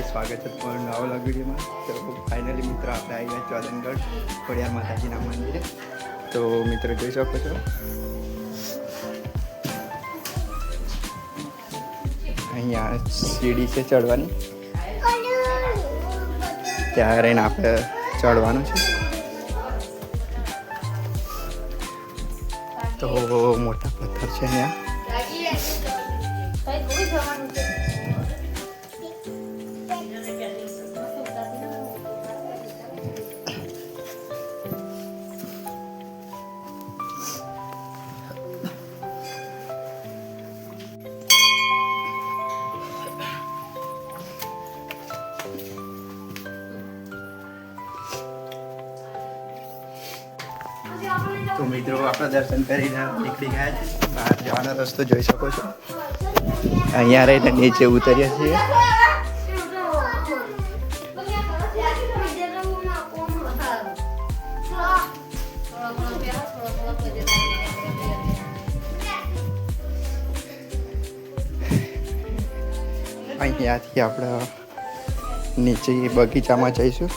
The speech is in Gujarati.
સ્વાગત છે તમારું નવા વ્લોગ વિડીયોમાં. તો ફાઇનલી મિત્રો આપણે આવી ગયા ચોદનગઢ ખોડિયાર માતાજીના મંદિરે. તો મિત્રો જોઈ શકો છો અહીંયા સીડી છે ચડવાની, ત્યાં રહીને આપણે ચડવાનું છે. તો મોટા પથ્થર છે અહીંયા. તો મિત્રો આપણે દર્શન કરીને નીકળી ગયા છે. બહાર જવાનો રસ્તો જોઈ શકો છો. અહીંયા રહીને નીચે ઉતરીએ છીએ. અહીંયાથી આપણે નીચે બગીચામાં જઈશું.